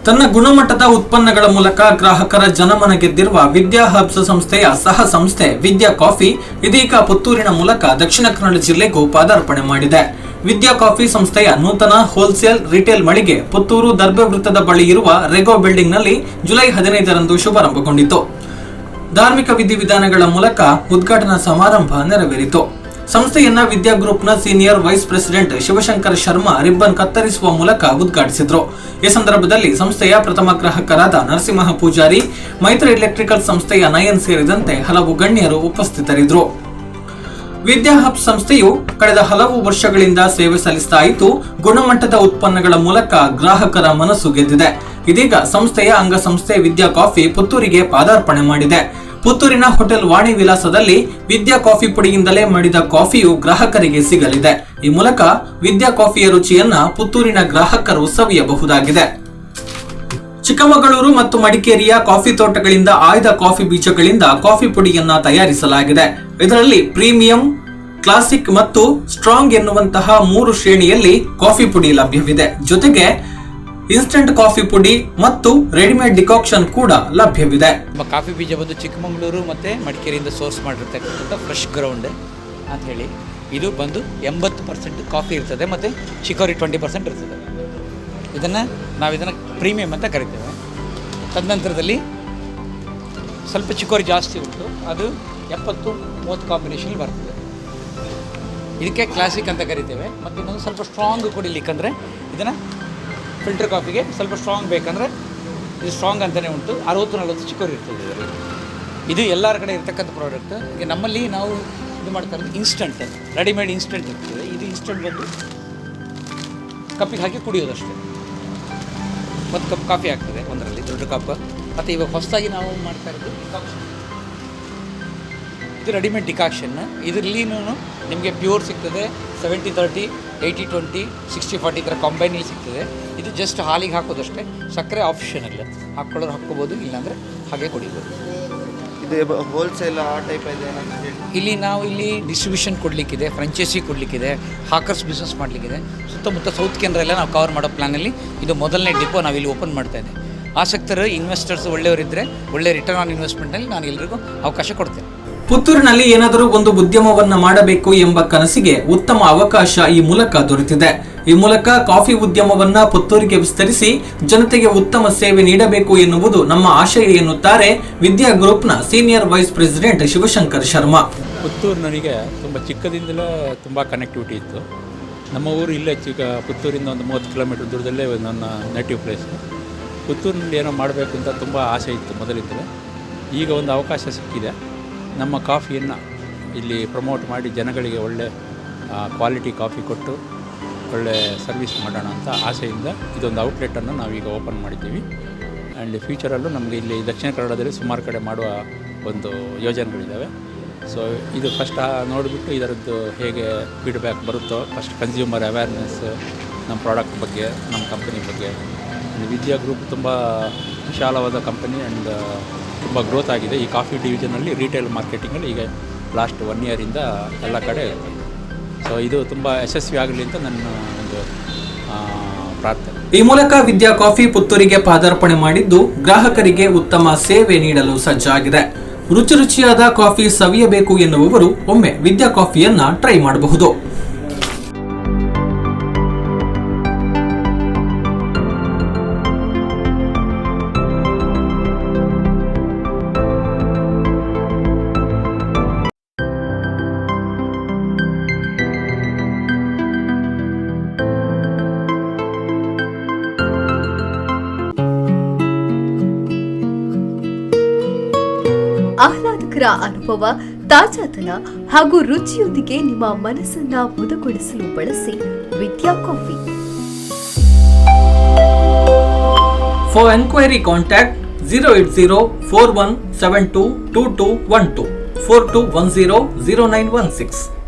ತನ್ನ ಗುಣಮಟ್ಟದ ಉತ್ಪನ್ನಗಳ ಮೂಲಕ ಗ್ರಾಹಕರ ಜನಮನ ಗೆದ್ದಿರುವ ವಿದ್ಯಾ ಹಬ್ಸ್ ಸಂಸ್ಥೆಯ ಸಹ ಸಂಸ್ಥೆ ವಿದ್ಯಾ ಕಾಫಿ ಇದೀಗ ಪುತ್ತೂರಿನ ಮೂಲಕ ದಕ್ಷಿಣ ಕನ್ನಡ ಜಿಲ್ಲೆಗೂ ಪಾದಾರ್ಪಣೆ ಮಾಡಿದೆ. ವಿದ್ಯಾ ಕಾಫಿ ಸಂಸ್ಥೆಯ ನೂತನ ಹೋಲ್ಸೇಲ್ ರಿಟೇಲ್ ಮಳಿಗೆ ಪುತ್ತೂರು ದರ್ಬೆ ವೃತ್ತದ ಬಳಿ ಇರುವ ರೆಗೋ ಬಿಲ್ಡಿಂಗ್ ನಲ್ಲಿ ಜುಲೈ 15ರಂದು ಶುಭಾರಂಭಗೊಂಡಿತು. ಧಾರ್ಮಿಕ ವಿಧಿವಿಧಾನಗಳ ಮೂಲಕ ಉದ್ಘಾಟನಾ ಸಮಾರಂಭ ನೆರವೇರಿತು. ಸಂಸ್ಥೆಯನ್ನ ವಿದ್ಯಾ ಗ್ರೂಪ್ನ senior vice president Shivashankar Sharma ribbon ಕತ್ತರಿಸುವ ಮೂಲಕ ಉದ್ಘಾಟಿಸಿದ್ರು. ಈ ಸಂದರ್ಭದಲ್ಲಿ ಸಂಸ್ಥೆಯ ಪ್ರಥಮ ಗ್ರಾಹಕರಾದ ನರಸಿಂಹ ಪೂಜಾರಿ, ಮೈತ್ರಿ ಎಲೆಕ್ಟ್ರಿಕಲ್ ಸಂಸ್ಥೆಯ ನಯನ್ ಸೇರಿದಂತೆ ಹಲವು ಗಣ್ಯರು ಉಪಸ್ಥಿತರಿದ್ದರು. ವಿದ್ಯಾ ಹಬ್ ಸಂಸ್ಥೆಯು ಕಳೆದ ಹಲವು ವರ್ಷಗಳಿಂದ ಸೇವೆ ಸಲ್ಲಿಸ್ತಾ ಇದ್ದು, ಗುಣಮಟ್ಟದ ಉತ್ಪನ್ನಗಳ ಮೂಲಕ ಗ್ರಾಹಕರ ಮನಸ್ಸು ಗೆದ್ದಿದೆ. ಇದೀಗ ಸಂಸ್ಥೆಯ ಅಂಗಸಂಸ್ಥೆ ವಿದ್ಯಾ ಕಾಫಿ ಪುತ್ತೂರಿಗೆ ಪಾದಾರ್ಪಣೆ ಮಾಡಿದೆ. ಪುತ್ತೂರಿನ ಹೋಟೆಲ್ ವಾಣಿ ವಿಲಾಸದಲ್ಲಿ ವಿದ್ಯಾ ಕಾಫಿ ಪುಡಿಯಿಂದಲೇ ಮಾಡಿದ ಕಾಫಿಯು ಗ್ರಾಹಕರಿಗೆ ಸಿಗಲಿದೆ. ಈ ಮೂಲಕ ವಿದ್ಯಾ ಕಾಫಿಯ ರುಚಿಯನ್ನ ಪುತ್ತೂರಿನ ಗ್ರಾಹಕರು ಸವಿಯಬಹುದಾಗಿದೆ. ಚಿಕ್ಕಮಗಳೂರು ಮತ್ತು ಮಡಿಕೇರಿಯ ಕಾಫಿ ತೋಟಗಳಿಂದ ಆಯ್ದ ಕಾಫಿ ಬೀಜಗಳಿಂದ ಕಾಫಿ ಪುಡಿಯನ್ನ ತಯಾರಿಸಲಾಗಿದೆ. ಇದರಲ್ಲಿ ಪ್ರೀಮಿಯಂ, ಕ್ಲಾಸಿಕ್ ಮತ್ತು ಸ್ಟ್ರಾಂಗ್ ಎನ್ನುವಂತಹ 3 ಶ್ರೇಣಿಯಲ್ಲಿ ಕಾಫಿ ಪುಡಿ ಲಭ್ಯವಿದೆ. ಜೊತೆಗೆ ಇನ್ಸ್ಟಂಟ್ ಕಾಫಿ ಪುಡಿ ಮತ್ತು ರೆಡಿಮೇಡ್ ಡಿಕಾಕ್ಷನ್ ಕೂಡ ಲಭ್ಯವಿದೆ. ಕಾಫಿ ಬೀಜ ಬಂದು ಚಿಕ್ಕಮಗಳೂರು ಮತ್ತು ಮಡಿಕೇರಿಯಿಂದ ಸೋರ್ಸ್ ಮಾಡಿರ್ತಕ್ಕಂಥ ಫ್ರೆಶ್ ಗ್ರೌಂಡ್ ಅಂತ ಹೇಳಿ. ಇದು ಬಂದು 80% ಕಾಫಿ ಇರ್ತದೆ ಮತ್ತು ಚಿಕೋರಿ 20% ಇರ್ತದೆ. ನಾವಿದನ್ನು ಪ್ರೀಮಿಯಂ ಅಂತ ಕರಿತೇವೆ. ತದನಂತರದಲ್ಲಿ ಸ್ವಲ್ಪ ಚಿಕೋರಿ ಜಾಸ್ತಿ ಉಂಟು, ಅದು 70-30 ಕಾಂಬಿನೇಷನ್ ಬರ್ತದೆ. ಇದಕ್ಕೆ ಕ್ಲಾಸಿಕ್ ಅಂತ ಕರಿತೇವೆ. ಮತ್ತು ಇನ್ನೊಂದು ಸ್ವಲ್ಪ ಸ್ಟ್ರಾಂಗ್ ಕುಡಿಲಿಕ್ಕಂದರೆ ಇದನ್ನು ಫಿಲ್ಟರ್ ಕಾಫಿಗೆ ಸ್ವಲ್ಪ ಸ್ಟ್ರಾಂಗ್ ಬೇಕಂದರೆ ಇದು ಸ್ಟ್ರಾಂಗ್ ಅಂತಲೇ ಉಂಟು. 60-40 ಚಿಕೋರಿ ಇರ್ತದೆ ಇದರಲ್ಲಿ. ಇದು ಎಲ್ಲರ ಕಡೆ ಇರ್ತಕ್ಕಂಥ ಪ್ರಾಡಕ್ಟ್. ಈಗ ನಮ್ಮಲ್ಲಿ ನಾವು ಇದು ಮಾಡ್ತಾ ಇರೋದು ಇನ್ಸ್ಟಂಟ್, ರೆಡಿಮೇಡ್ ಇನ್ಸ್ಟಂಟ್ ಇರ್ತದೆ. ಇದು ಇನ್ಸ್ಟಂಟ್ ಬಂದು ಕಪ್ಪಿಗೆ ಹಾಕಿ ಕುಡಿಯೋದಷ್ಟೇ. 1 ಕಪ್ ಕಾಫಿ ಆಗ್ತದೆ ಒಂದರಲ್ಲಿ, ದೊಡ್ಡ ಕಪ್. ಮತ್ತು ಇವಾಗ ಹೊಸದಾಗಿ ನಾವು ಮಾಡ್ತಾ ಇರೋದು ಡಿಕಾಕ್ಷನ್. ಇದು ರೆಡಿಮೇಡ್ ಡಿಕಾಕ್ಷನ್. ಇದರಲ್ಲಿನೂ ನಿಮಗೆ ಪ್ಯೂರ್ ಸಿಗ್ತದೆ, 70-30, 80-20, 60-40 ಥರ ಕಾಂಬೈನಲ್ಲಿ ಸಿಗ್ತದೆ. ಇದು ಜಸ್ಟ್ ಹಾಲಿಗೆ ಹಾಕೋದಷ್ಟೇ, ಸಕ್ಕರೆ ಆಪ್ಷನಲ್. ಹಾಕ್ಕೊಳ್ಳೋರು ಹಾಕ್ಕೋಬೋದು, ಇಲ್ಲಾಂದರೆ ಹಾಗೆ ಕುಡಿಬೋದು. ಇದು ಹೋಲ್ಸೇಲ್ ಆ ಟೈಪ್ ಇದೆ. ಇಲ್ಲಿ ಡಿಸ್ಟ್ರಿಬ್ಯೂಷನ್ ಕೊಡಲಿಕ್ಕಿದೆ, ಫ್ರಾಂಚೈಸಿ ಕೊಡಲಿಕ್ಕಿದೆ, ಹಾಕರ್ಸ್ ಬಿಸ್ನೆಸ್ ಮಾಡಲಿಕ್ಕಿದೆ. ಸುತ್ತಮುತ್ತ ಸೌತ್ ಕೇಂದ್ರ ಎಲ್ಲ ನಾವು ಕವರ್ ಮಾಡೋ ಪ್ಲ್ಯಾನಲ್ಲಿ ಇದು ಮೊದಲನೇ ಡಿಪೋ ನಾವಿಲ್ಲಿ ಓಪನ್ ಮಾಡ್ತಾ ಇದ್ದೇವೆ. ಆಸಕ್ತರು, ಇನ್ವೆಸ್ಟರ್ಸ್ ಒಳ್ಳೆಯವರಿದ್ದರೆ ಒಳ್ಳೆ ರಿಟರ್ನ್ ಆನ್ ಇನ್ವೆಸ್ಟ್ಮೆಂಟಲ್ಲಿ ನಾನು ಎಲ್ರಿಗೂ ಅವಕಾಶ ಕೊಡ್ತೇನೆ. ಪುತ್ತೂರಿನಲ್ಲಿ ಏನಾದರೂ ಒಂದು ಉದ್ಯಮವನ್ನ ಮಾಡಬೇಕು ಎಂಬ ಕನಸಿಗೆ ಉತ್ತಮ ಅವಕಾಶ ಈ ಮೂಲಕ ದೊರೆತಿದೆ. ಈ ಮೂಲಕ ಕಾಫಿ ಉದ್ಯಮವನ್ನ ಪುತ್ತೂರಿಗೆ ವಿಸ್ತರಿಸಿ ಜನತೆಗೆ ಉತ್ತಮ ಸೇವೆ ನೀಡಬೇಕು ಎನ್ನುವುದು ನಮ್ಮ ಆಶಯ ಎನ್ನುತ್ತಾರೆ ವಿದ್ಯಾ ಗ್ರೂಪ್ನ senior vice president Shivashankar Sharma. Puttur ನನಗೆ ತುಂಬ ಚಿಕ್ಕದಿಂದಲೇ ತುಂಬ ಕನೆಕ್ಟಿವಿಟಿ ಇತ್ತು. ನಮ್ಮ ಊರು ಇಲ್ಲೇ ಪುತ್ತೂರಿಂದ ಒಂದು 30 ಕಿಲೋಮೀಟರ್ ದೂರದಲ್ಲೇ ನನ್ನ ನೇಟಿವ್ ಪ್ಲೇಸ್. ಪುತ್ತೂರಿನಲ್ಲಿ ಏನೋ ಮಾಡಬೇಕು ಅಂತ ತುಂಬ ಆಸೆ ಇತ್ತು ಮೊದಲಿಂದಲೇ. ಈಗ ಒಂದು ಅವಕಾಶ ಸಿಕ್ಕಿದೆ. ನಮ್ಮ ಕಾಫಿಯನ್ನು ಇಲ್ಲಿ ಪ್ರಮೋಟ್ ಮಾಡಿ ಜನಗಳಿಗೆ ಒಳ್ಳೆ ಕ್ವಾಲಿಟಿ ಕಾಫಿ ಕೊಟ್ಟು ಒಳ್ಳೆ ಸರ್ವಿಸ್ ಮಾಡೋಣ ಅಂತ ಆಸೆಯಿಂದ ಇದೊಂದು ಔಟ್ಲೆಟನ್ನು ನಾವೀಗ ಓಪನ್ ಮಾಡಿದ್ದೀವಿ. ಆ್ಯಂಡ್ ಫ್ಯೂಚರಲ್ಲೂ ನಮಗೆ ಇಲ್ಲಿ ದಕ್ಷಿಣ ಕನ್ನಡದಲ್ಲಿ ಸುಮಾರು ಕಡೆ ಮಾಡುವ ಒಂದು ಯೋಜನೆಗಳಿದ್ದಾವೆ. ಸೊ ಇದು ಫಸ್ಟ್ ನೋಡಿಬಿಟ್ಟು ಇದರದ್ದು ಹೇಗೆ ಫೀಡ್ಬ್ಯಾಕ್ ಬರುತ್ತೋ, ಫಸ್ಟ್ ಕನ್ಸ್ಯೂಮರ್ ಅವೇರ್ನೆಸ್ ನಮ್ಮ ಪ್ರಾಡಕ್ಟ್ ಬಗ್ಗೆ, ನಮ್ಮ ಕಂಪನಿ ಬಗ್ಗೆ. ವಿದ್ಯಾ ಗ್ರೂಪ್ ತುಂಬ ವಿಶಾಲವಾದ ಕಂಪನಿ ಆ್ಯಂಡ್ ತುಂಬ ಗ್ರೋತ್ ಆಗಿದೆ. ಈ ಕಾಫಿ ಡಿವಿಷನಲ್ಲಿ ರಿಟೇಲ್ ಮಾರ್ಕೆಟಿಂಗಲ್ಲಿ ಈಗ ಲಾಸ್ಟ್ 1 ಇಯರಿಂದ ಎಲ್ಲ ಕಡೆ. ಸೊ ಇದು ತುಂಬ ಯಶಸ್ವಿ ಆಗಲಿ ಅಂತ ನನ್ನ ಒಂದು ಪ್ರಾರ್ಥನೆ. ಈ ಮೂಲಕ ವಿದ್ಯಾ ಕಾಫಿ ಪುತ್ತೂರಿಗೆ ಪಾದಾರ್ಪಣೆ ಮಾಡಿದ್ದು ಗ್ರಾಹಕರಿಗೆ ಉತ್ತಮ ಸೇವೆ ನೀಡಲು ಸಜ್ಜಾಗಿದೆ. ರುಚಿಯಾದ ಕಾಫಿ ಸವಿಯಬೇಕು ಎನ್ನುವವರು ಒಮ್ಮೆ ವಿದ್ಯಾ ಕಾಫಿಯನ್ನ ಟ್ರೈ ಮಾಡಬಹುದು. ಆಹ್ಲಾದಕರ ಅನುಭವ, ತಾಜಾತನ ಹಾಗೂ ರುಚಿಯೊಂದಿಗೆ ನಿಮ್ಮ ಮನಸ್ಸನ್ನ ಮುದಗೊಳಿಸಲು ಬಳಸಿ ವಿದ್ಯಾ ಕಾಫಿ. For enquiry contact 08041722212 42100916.